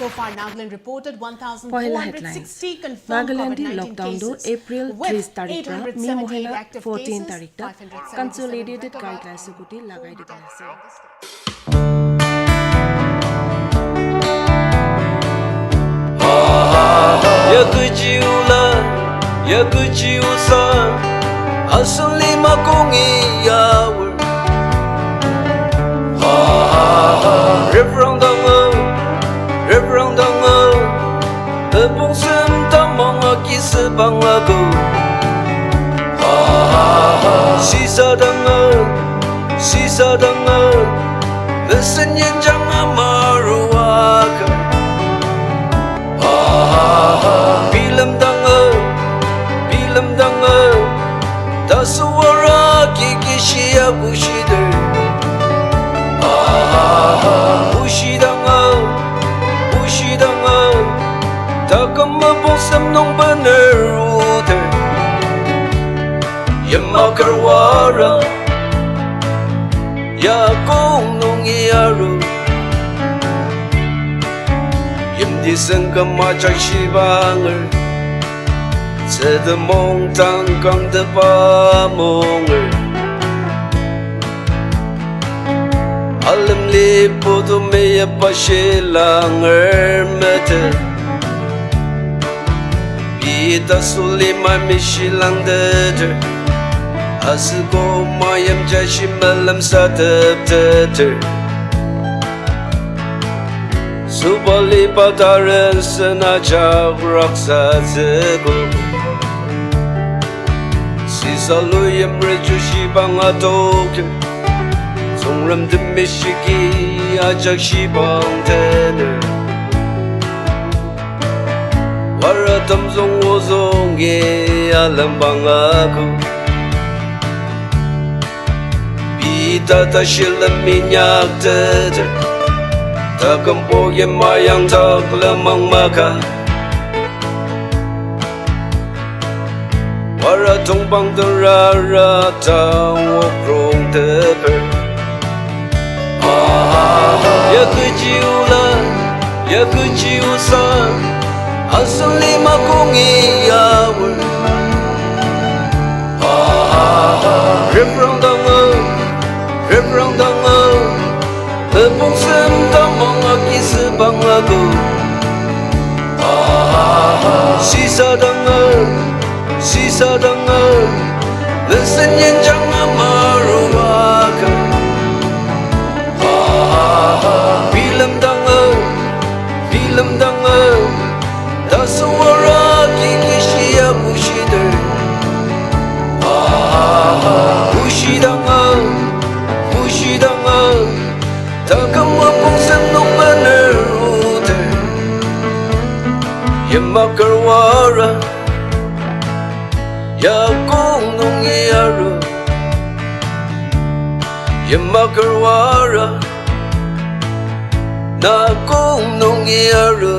So far, Nagaland reported Pahila headlines. 1,460 confirmed Nagaland COVID-19 lockdown do cases, April 3 with तारिख र 878 मे महिना active 14 cases, तारिख तक 577 consolidated recovered. guidelines सुकुटी लगाइदिएको छ। Yakujiusa Asuli makungi yawe Reverend Lepung sem tamang akisi bangago Sisa dangal Lesenyen jangan maruaka Bilam dangal Tasuara kikishia bushide Bushidangal Takam mabosam nung banerute Yamakarwara Yakong nung iaru Yamdisan kamachak shibangar Sede mong tangkang de pa monger Alam lipo to meya pa shilanger mete Bita sulima mishilang deter Asiko mayam jashi malam sa tepteter Subali pataran senajak raksa zego Sisa luyam reju shibang atoke Songram de mishiki ajak shibang tener Waratam zong wozong ye alam bang aku Bita tashilam minyak teter Takam po yang mayang tak lemang maka Waratong bang terara tang wokrong teper Ya kejiusa Asal lima kungi yawe Reprang dangal Lepung sem tamang akisi bangago Sisa dangal Lesenyen jangan maruaka Bilam dangal Tasuara kikishia bushide Bushidangal Takam wapung senung menerute Yamakarwara Yakong nung iaru Yamakarwara Nakong nung iaru